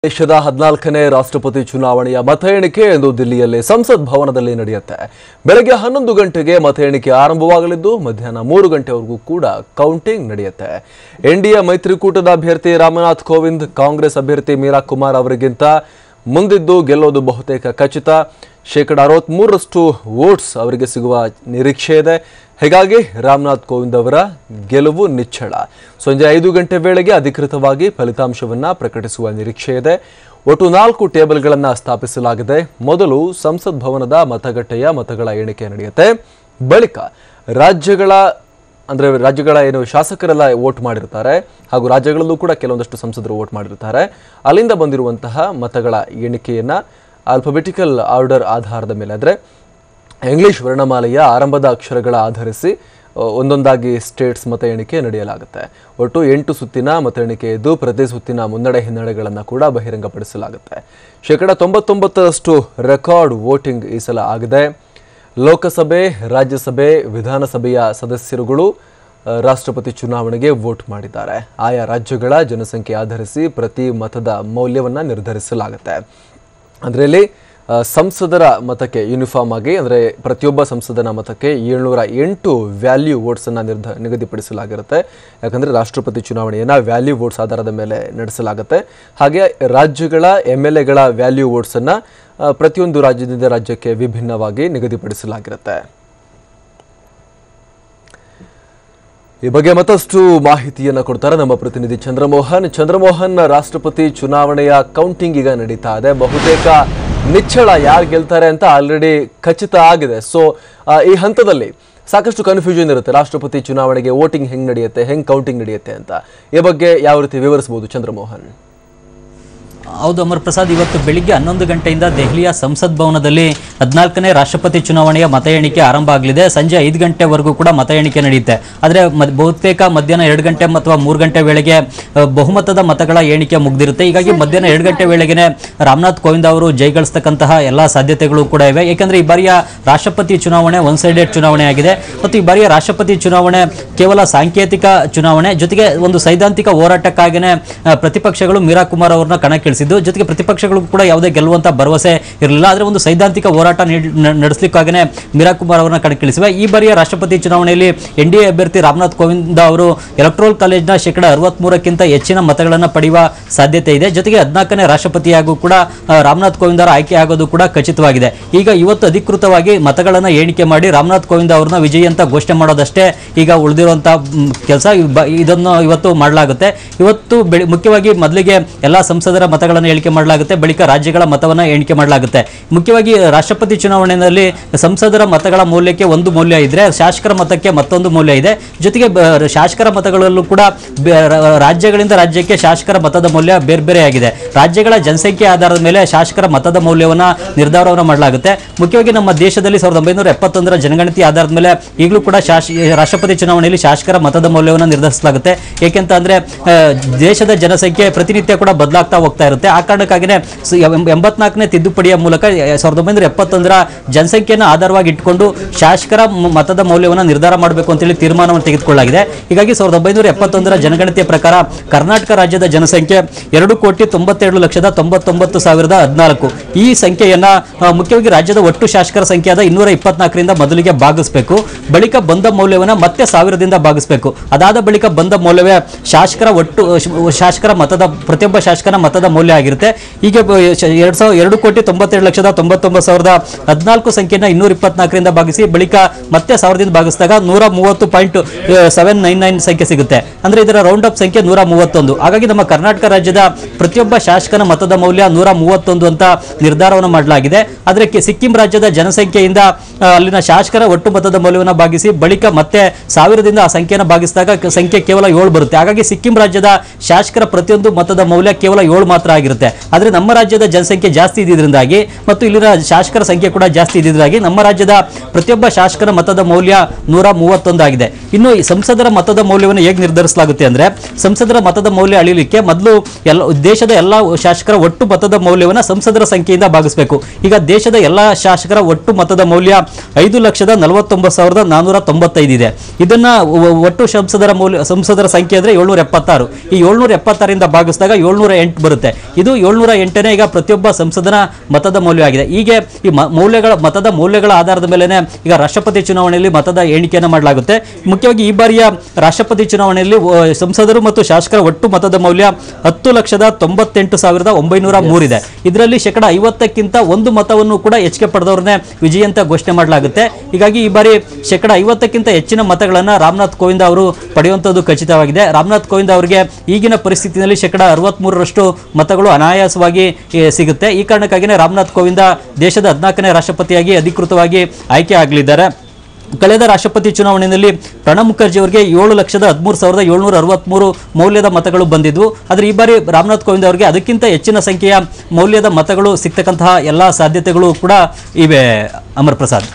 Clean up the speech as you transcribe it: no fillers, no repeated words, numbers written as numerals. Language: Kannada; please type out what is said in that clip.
ದೇಶದ 14ನೇ ರಾಷ್ಟ್ರಪತಿ ಚುನಾವಣೆಯ ಮತ ಎಣಿಕೆ ಇಂದು ದಿಲ್ಲಿಯಲ್ಲಿ ಸಂಸತ್ ಭವನದಲ್ಲಿ ನಡೆಯುತ್ತೆ. ಬೆಳಗ್ಗೆ 11 ಗಂಟೆಗೆ ಮತ ಎಣಿಕೆ ಆರಂಭವಾಗಲಿದ್ದು ಮಧ್ಯಾಹ್ನ 3 ಗಂಟೆವರೆಗೂ ಕೂಡ ಕೌಂಟಿಂಗ್ ನಡೆಯುತ್ತೆ. ಎನ್ಡಿಎ ಮೈತ್ರಿಕೂಟದ ಅಭ್ಯರ್ಥಿ ರಾಮನಾಥ್ ಕೋವಿಂದ್ ಕಾಂಗ್ರೆಸ್ ಅಭ್ಯರ್ಥಿ ಮೀರಾ ಕುಮಾರ್ ಅವರಿಗಿಂತ ಮುಂದಿದ್ದು ಗೆಲ್ಲೋದು ಬಹುತೇಕ ಖಚಿತ. 63% ವೋಟ್ಸ್ ಅವರಿಗೆ ಸಿಗುವ ನಿರೀಕ್ಷೆ ಇದೆ. ಹೀಗಾಗಿ ರಾಮನಾಥ್ ಕೋವಿಂದ್ ಅವರ ಗೆಲುವು ನಿಚ್ಚಳ. ಸಂಜೆ 5 ಗಂಟೆ ವೇಳೆಗೆ ಅಧಿಕೃತವಾಗಿ ಫಲಿತಾಂಶವನ್ನು ಪ್ರಕಟಿಸುವ ನಿರೀಕ್ಷೆ ಇದೆ. ಒಟ್ಟು 4 ಟೇಬಲ್ಗಳನ್ನು ಸ್ಥಾಪಿಸಲಾಗಿದೆ. ಮೊದಲು ಸಂಸತ್ ಭವನದ ಮತಗಟ್ಟೆಯ ಮತಗಳ ಎಣಿಕೆ ನಡೆಯುತ್ತೆ. ಬಳಿಕ ರಾಜ್ಯಗಳ ಏನು ಶಾಸಕರೆಲ್ಲ ವೋಟ್ ಮಾಡಿರ್ತಾರೆ ಹಾಗೂ ರಾಜ್ಯಗಳಲ್ಲೂ ಕೂಡ ಕೆಲವೊಂದಷ್ಟು ಸಂಸದರು ವೋಟ್ ಮಾಡಿರ್ತಾರೆ, ಅಲ್ಲಿಂದ ಬಂದಿರುವಂತಹ ಮತಗಳ ಎಣಿಕೆಯನ್ನು ಆಲ್ಫಾಬೆಟಿಕಲ್ ಆರ್ಡರ್ ಆಧಾರದ ಮೇಲೆ, ಅಂದರೆ ಇಂಗ್ಲಿಷ್ ವರ್ಣಮಾಲೆಯ ಆರಂಭದ ಅಕ್ಷರಗಳ ಆಧರಿಸಿ ಒಂದೊಂದಾಗಿ ಸ್ಟೇಟ್ಸ್ ಮತ ಎಣಿಕೆ ನಡೆಯಲಾಗುತ್ತೆ. ಒಟ್ಟು 8 ಸುತ್ತಿನ ಮತ ಎಣಿಕೆ ಇದ್ದು ಪ್ರತಿ ಸುತ್ತಿನ ಮುನ್ನಡೆ ಹಿನ್ನಡೆಗಳನ್ನು ಕೂಡ ಬಹಿರಂಗಪಡಿಸಲಾಗುತ್ತೆ. 99% ರೆಕಾರ್ಡ್ ವೋಟಿಂಗ್ ಈ ಸಲ ಆಗಿದೆ. ಲೋಕಸಭೆ, ರಾಜ್ಯಸಭೆ, ವಿಧಾನಸಭೆಯ ಸದಸ್ಯರುಗಳು ರಾಷ್ಟ್ರಪತಿ ಚುನಾವಣೆಗೆ ವೋಟ್ ಮಾಡಿದ್ದಾರೆ. ಆಯಾ ರಾಜ್ಯಗಳ ಜನಸಂಖ್ಯೆ ಆಧರಿಸಿ ಪ್ರತಿ ಮತದ ಮೌಲ್ಯವನ್ನು ನಿರ್ಧರಿಸಲಾಗುತ್ತೆ. ಅದರಲ್ಲಿ ಸಂಸದರ ಮತಕ್ಕೆ ಯೂನಿಫಾರ್ಮ್ ಆಗಿ, ಅಂದರೆ ಪ್ರತಿಯೊಬ್ಬ ಸಂಸದನ ಮತಕ್ಕೆ 708 ವ್ಯಾಲ್ಯೂ ವೋಟ್ಸನ್ನು ನಿಗದಿಪಡಿಸಲಾಗಿರುತ್ತೆ. ಯಾಕಂದರೆ ರಾಷ್ಟ್ರಪತಿ ಚುನಾವಣೆಯನ್ನು ವ್ಯಾಲ್ಯೂ ವೋಟ್ಸ್ ಆಧಾರದ ಮೇಲೆ ನಡೆಸಲಾಗುತ್ತೆ. ಹಾಗೆ ರಾಜ್ಯಗಳ MLAಗಳ ವ್ಯಾಲ್ಯೂ ವೋಟ್ಸನ್ನು ಪ್ರತಿಯೊಂದು ರಾಜ್ಯದಿಂದ ರಾಜ್ಯಕ್ಕೆ ವಿಭಿನ್ನವಾಗಿ ನಿಗದಿಪಡಿಸಲಾಗಿರುತ್ತೆ. ಈ ಬಗ್ಗೆ ಮತ್ತಷ್ಟು ಮಾಹಿತಿಯನ್ನು ಕೊಡ್ತಾರೆ ನಮ್ಮ ಪ್ರತಿನಿಧಿ ಚಂದ್ರಮೋಹನ್. ರಾಷ್ಟ್ರಪತಿ ಚುನಾವಣೆಯ ಕೌಂಟಿಂಗ್ ಈಗ ನಡೀತಾ ಇದೆ. ಬಹುತೇಕ ನಿಚ್ಚಳ ಯಾರು ಗೆಲ್ತಾರೆ ಅಂತ ಆಲ್ರೆಡಿ ಖಚಿತ ಆಗಿದೆ. ಸೊ ಈ ಹಂತದಲ್ಲಿ ಸಾಕಷ್ಟು ಕನ್ಫ್ಯೂಷನ್ ಇರುತ್ತೆ. ರಾಷ್ಟ್ರಪತಿ ಚುನಾವಣೆಗೆ ವೋಟಿಂಗ್ ಹೆಂಗೆ ನಡೆಯುತ್ತೆ, ಹೆಂಗೆ ಕೌಂಟಿಂಗ್ ನಡೆಯುತ್ತೆ ಅಂತ ಈ ಬಗ್ಗೆ ಯಾವ ರೀತಿ ವಿವರಿಸಬಹುದು ಚಂದ್ರಮೋಹನ್? ಹೌದು ಅಮರ್ ಪ್ರಸಾದ್, ಇವತ್ತು ಬೆಳಿಗ್ಗೆ 11 ಗಂಟೆಯಿಂದ ದೆಹಲಿಯ ಸಂಸತ್ ಭವನದಲ್ಲಿ 14ನೇ ರಾಷ್ಟ್ರಪತಿ ಚುನಾವಣೆಯ ಮತ ಎಣಿಕೆ ಆರಂಭ ಆಗಲಿದೆ. ಸಂಜೆ 5 ಗಂಟೆವರೆಗೂ ಕೂಡ ಮತ ಎಣಿಕೆ ನಡೆಯುತ್ತೆ. ಆದರೆ ಬಹುತೇಕ ಮಧ್ಯಾಹ್ನ 2 ಗಂಟೆ ಅಥವಾ 3 ಗಂಟೆ ವೇಳೆಗೆ ಬಹುಮತದ ಮತಗಳ ಎಣಿಕೆ ಮುಗಿದಿರುತ್ತೆ. ಹೀಗಾಗಿ ಮಧ್ಯಾಹ್ನ 2 ಗಂಟೆ ವೇಳೆಗೆ ರಾಮನಾಥ್ ಕೋವಿಂದ್ ಅವರು ಜಯಗಳಿಸ್ತಕ್ಕಂತಹ ಎಲ್ಲ ಸಾಧ್ಯತೆಗಳು ಕೂಡ ಇವೆ. ಏಕೆಂದರೆ ಈ ಬಾರಿಯ ರಾಷ್ಟ್ರಪತಿ ಚುನಾವಣೆ ಒನ್ ಸೈಡೆಡ್ ಚುನಾವಣೆ ಆಗಿದೆ ಮತ್ತು ಈ ಬಾರಿಯ ರಾಷ್ಟ್ರಪತಿ ಚುನಾವಣೆ ಕೇವಲ ಸಾಂಕೇತಿಕ ಚುನಾವಣೆ, ಜೊತೆಗೆ ಒಂದು ಸೈದ್ಧಾಂತಿಕ ಹೋರಾಟಕ್ಕಾಗಿಯೇ ಪ್ರತಿಪಕ್ಷಗಳು ಮೀರಾ ಕುಮಾರ್ ಅವರನ್ನ ಕಣಕ್ಕಿಳಿಸಿದ್ದು. ಜೊತೆಗೆ ಪ್ರತಿಪಕ್ಷಗಳು ಕೂಡ ಯಾವುದೇ ಗೆಲ್ಲುವಂತ ಭರವಸೆ ಇರಲಿಲ್ಲ. ಆದರೆ ಒಂದು ಸೈದ್ಧಾಂತಿಕ ಹೋರಾಟ ನಡೆಸಲಿಕ್ಕಾಗನೇ ಮೀರಾ ಕುಮಾರ್ ಅವರನ್ನ ಕಣಕ್ಕಿಳಿಸಿವೆ. ಈ ಬಾರಿಯ ರಾಷ್ಟ್ರಪತಿ ಚುನಾವಣೆಯಲ್ಲಿ ಎನ್ಡಿಎ ಅಭ್ಯರ್ಥಿ ರಾಮನಾಥ್ ಕೋವಿಂದ್ ಅವರು ಎಲೆಕ್ಟ್ರೋಲ್ ಕಾಲೇಜ್ನ 63%ಕ್ಕಿಂತ ಹೆಚ್ಚಿನ ಮತಗಳನ್ನು ಪಡೆಯುವ ಸಾಧ್ಯತೆ ಇದೆ. ಜೊತೆಗೆ 14ನೇ ರಾಷ್ಟ್ರಪತಿಯಾಗೂ ಕೂಡ ರಾಮನಾಥ್ ಕೋವಿಂದ್ ಅವರ ಆಯ್ಕೆ ಆಗೋದು ಕೂಡ ಖಚಿತವಾಗಿದೆ. ಈಗ ಇವತ್ತು ಅಧಿಕೃತವಾಗಿ ಮತಗಳನ್ನು ಎಣಿಕೆ ಮಾಡಿ ರಾಮನಾಥ್ ಕೋವಿಂದ್ ಅವರನ್ನ ವಿಜಯಿ ಅಂತ ಘೋಷಣೆ ಮಾಡೋದಷ್ಟೇ ಈಗ ಉಳಿದಿರುವಂತಹ ಕೆಲಸ. ಇದನ್ನು ಇವತ್ತು ಮಾಡಲಾಗುತ್ತೆ. ಇವತ್ತು ಮುಖ್ಯವಾಗಿ ಮೊದಲಿಗೆ ಎಲ್ಲ ಸಂಸದರ ಮತಗಳನ್ನು ಎಣಿಕೆ ಮಾಡಲಾಗುತ್ತೆ. ಬಳಿಕ ರಾಜ್ಯಗಳ ಮತವನ್ನು ಎಣಿಕೆ ಮಾಡಲಾಗುತ್ತೆ. ಮುಖ್ಯವಾಗಿ ರಾಷ್ಟ್ರಪತಿ ಚುನಾವಣೆಯಲ್ಲಿ ಸಂಸದರ ಮತಗಳ ಮೌಲ್ಯಕ್ಕೆ ಒಂದು ಮೌಲ್ಯ ಇದ್ರೆ ಶಾಸಕರ ಮತಕ್ಕೆ ಮತ್ತೊಂದು ಮೌಲ್ಯ ಇದೆ. ಜೊತೆಗೆ ಶಾಸಕರ ಮತಗಳಲ್ಲೂ ಕೂಡ ರಾಜ್ಯಗಳಿಂದ ರಾಜ್ಯಕ್ಕೆ ಶಾಸಕರ ಮತದ ಮೌಲ್ಯ ಬೇರೆ ಬೇರೆ ಆಗಿದೆ. ರಾಜ್ಯಗಳ ಜನಸಂಖ್ಯೆ ಆಧಾರದ ಮೇಲೆ ಶಾಸಕರ ಮತದ ಮೌಲ್ಯವನ್ನು ನಿರ್ಧಾರವನ್ನು ಮಾಡಲಾಗುತ್ತೆ. ಮುಖ್ಯವಾಗಿ ನಮ್ಮ ದೇಶದಲ್ಲಿ 1971ರ ಜನಗಣತಿ ಆಧಾರದ ಮೇಲೆ ಈಗಲೂ ಕೂಡ ರಾಷ್ಟ್ರಪತಿ ಚುನಾವಣೆಯಲ್ಲಿ ಶಾಸಕರ ಮತದ ಮೌಲ್ಯವನ್ನು ನಿರ್ಧರಿಸಲಾಗುತ್ತೆ. ಏಕೆಂತಂದ್ರೆ ದೇಶದ ಜನಸಂಖ್ಯೆ ಪ್ರತಿನಿತ್ಯ ಕೂಡ ಬದಲಾಗ್ತಾ ಹೋಗ್ತಾ ಇರುತ್ತೆ. ಆ ಕಾರಣಕ್ಕಾಗಿಯೇ 84ನೇ ತಿದ್ದುಪಡಿಯ ಮೂಲಕ 1971ರ ಜನಸಂಖ್ಯೆಯನ್ನು ಆಧಾರವಾಗಿ ಇಟ್ಟುಕೊಂಡು ಶಾಸಕರ ಮತದ ಮೌಲ್ಯವನ್ನು ನಿರ್ಧಾರ ಮಾಡಬೇಕು ಅಂತೇಳಿ ತೀರ್ಮಾನವನ್ನು ತೆಗೆದುಕೊಳ್ಳಲಾಗಿದೆ. ಹೀಗಾಗಿ 1971ರ ಜನಗಣತಿಯ ಪ್ರಕಾರ ಕರ್ನಾಟಕ ರಾಜ್ಯದ ಜನಸಂಖ್ಯೆ 2,92,99,014. ಈ ಸಂಖ್ಯೆಯನ್ನ ಮುಖ್ಯವಾಗಿ ರಾಜ್ಯದ ಒಟ್ಟು ಶಾಸಕರ ಸಂಖ್ಯೆಯಾದ 224ರಿಂದ ಮೊದಲಿಗೆ ಭಾಗಿಸಬೇಕು. ಬಳಿಕ ಬಂದ ಮೌಲ್ಯವನ್ನು ಮತ್ತೆ 1000ದಿಂದ ಭಾಗಿಸಬೇಕು. ಅದಾದ ಬಳಿಕ ಬಂದ ಮೌಲ್ಯವೇ ಶಾಸಕರ ಮತದ ಪ್ರತಿಯೊಬ್ಬ ಶಾಸಕನ ಮತದ ಮೌಲ್ಯ ಆಗಿರುತ್ತೆ. ಈಗ 2,92,99,014 ಸಂಖ್ಯೆಯನ್ನು 224ರಿಂದ ಭಾಗಿಸಿ ಬಳಿಕ ಮತ್ತೆ 1000ದಿಂದ ಭಾಗಿಸಿದಾಗ 130.799 ಸಂಖ್ಯೆ ಸಿಗುತ್ತೆ. ಅಂದ್ರೆ ಇದರ ರೌಂಡ್ ಅಪ್ ಸಂಖ್ಯೆ 131. ಹಾಗಾಗಿ ನಮ್ಮ ಕರ್ನಾಟಕ ರಾಜ್ಯದ ಪ್ರತಿಯೊಬ್ಬ ಶಾಸಕನ ಮತದ ಮೌಲ್ಯ 131 ಅಂತ ನಿರ್ಧಾರವನ್ನು ಮಾಡಲಾಗಿದೆ. ಆದರೆ ಸಿಕ್ಕಿಂ ರಾಜ್ಯದ ಜನಸಂಖ್ಯೆಯಿಂದ ಅಲ್ಲಿನ ಶಾಸಕರ ಒಟ್ಟು ಮತದ ಮೌಲ್ಯವನ್ನು ಭಾಗಿಸಿ ಬಳಿಕ ಮತ್ತೆ 1000ದಿಂದ ಆ ಸಂಖ್ಯೆಯನ್ನು ಭಾಗಿಸಿದಾಗ ಸಂಖ್ಯೆ ಕೇವಲ 7 ಬರುತ್ತೆ. ಹಾಗಾಗಿ ಸಿಕ್ಕಿಂ ರಾಜ್ಯದ ಶಾಸಕರ ಪ್ರತಿಯೊಂದು ಮತದ ಮೌಲ್ಯ ಕೇವಲ 7 ಮಾತ್ರ ಆಗಿರುತ್ತೆ. ಆದರೆ ನಮ್ಮ ರಾಜ್ಯದ ಜನಸಂಖ್ಯೆ ಜಾಸ್ತಿ ಇದ್ದಿದ್ರಿಂದಾಗಿ ಮತ್ತು ಇಲ್ಲಿನ ಶಾಸಕರ ಸಂಖ್ಯೆ ಕೂಡ ಜಾಸ್ತಿ ಇದ್ದಿದ್ರಾಗಿ ನಮ್ಮ ರಾಜ್ಯದ ಪ್ರತಿಯೊಬ್ಬ ಶಾಸಕರ ಮತದ ಮೌಲ್ಯ 131 ಆಗಿದೆ. ಇನ್ನು ಈ ಸಂಸದರ ಮತದ ಮೌಲ್ಯವನ್ನು ಹೇಗೆ ನಿರ್ಧರಿಸಲಾಗುತ್ತೆ ಅಂದ್ರೆ, ಸಂಸದರ ಮತದ ಮೌಲ್ಯ ಅಳಿಲಿಕ್ಕೆ ಮೊದಲು ದೇಶದ ಎಲ್ಲ ಶಾಸಕರ ಒಟ್ಟು ಮತದ ಮೌಲ್ಯವನ್ನು ಸಂಸದರ ಸಂಖ್ಯೆಯಿಂದ ಭಾಗಿಸಬೇಕು. ಈಗ ದೇಶದ ಎಲ್ಲ ಶಾಸಕರ ಒಟ್ಟು ಮತದ ಮೌಲ್ಯ 5,49,495 ಇದೆ. ಇದನ್ನ ಒಟ್ಟು ಸಂಸದರ ಸಂಸದರ ಸಂಖ್ಯೆ ಅಂದ್ರೆ 776. ಈ 776ರಿಂದ ಭಾಗಿಸಿದಾಗ 708 ಬರುತ್ತೆ. ಇದು 708ನೇ ಈಗ ಪ್ರತಿಯೊಬ್ಬ ಸಂಸದನ ಮತದ ಮೌಲ್ಯವಾಗಿದೆ. ಹೀಗೆ ಈ ಮತದ ಮೌಲ್ಯಗಳ ಆಧಾರದ ಮೇಲೆ ಈಗ ರಾಷ್ಟ್ರಪತಿ ಚುನಾವಣೆಯಲ್ಲಿ ಮತದ ಎಣಿಕೆಯನ್ನು ಮಾಡಲಾಗುತ್ತೆ. ಮುಖ್ಯವಾಗಿ ಈ ಬಾರಿಯ ರಾಷ್ಟ್ರಪತಿ ಚುನಾವಣೆಯಲ್ಲಿ ಸಂಸದರು ಮತ್ತು ಶಾಸಕರ ಒಟ್ಟು ಮತದ ಮೌಲ್ಯ 10,98,903 ಇದೆ. ಇದರಲ್ಲಿ 50%ಕ್ಕಿಂತ ಒಂದು ಮತವನ್ನು ಕೂಡ ಹೆಚ್ಚಿಗೆ ಪಡೆದವ್ರನ್ನೇ ವಿಜಯಿ ಅಂತ ಘೋಷಣೆ ಮಾಡಲಾಗುತ್ತೆ. ಹೀಗಾಗಿ ಈ ಬಾರಿ 50%ಕ್ಕಿಂತ ಹೆಚ್ಚಿನ ಮತಗಳನ್ನು ರಾಮನಾಥ್ ಕೋವಿಂದ್ ಅವರು ಪಡೆಯುವಂಥದ್ದು ಖಚಿತವಾಗಿದೆ. ರಾಮನಾಥ್ ಕೋವಿಂದ್ ಅವರಿಗೆ ಈಗಿನ ಪರಿಸ್ಥಿತಿಯಲ್ಲಿ 63% ಮತಗಳು ಅನಾಯಾಸವಾಗಿ ಸಿಗುತ್ತೆ. ಈ ಕಾರಣಕ್ಕಾಗಿಯೇ ರಾಮನಾಥ್ ಕೋವಿಂದ ದೇಶದ 14ನೇ ರಾಷ್ಟ್ರಪತಿಯಾಗಿ ಅಧಿಕೃತವಾಗಿ ಆಯ್ಕೆ ಆಗಲಿದ್ದಾರೆ. ಕಳೆದ ರಾಷ್ಟ್ರಪತಿ ಚುನಾವಣೆಯಲ್ಲಿ ಪ್ರಣಬ್ ಮುಖರ್ಜಿ ಅವರಿಗೆ 7,13,763 ಮೌಲ್ಯದ ಮತಗಳು ಬಂದಿದ್ವು. ಆದರೆ ಈ ಬಾರಿ ರಾಮನಾಥ್ ಕೋವಿಂದ್ ಅವರಿಗೆ ಅದಕ್ಕಿಂತ ಹೆಚ್ಚಿನ ಸಂಖ್ಯೆಯ ಮೌಲ್ಯದ ಮತಗಳು ಸಿಗ್ತಕ್ಕಂತಹ ಎಲ್ಲ ಸಾಧ್ಯತೆಗಳು ಕೂಡ ಇವೆ. ಅಮರ್ ಪ್ರಸಾದ್.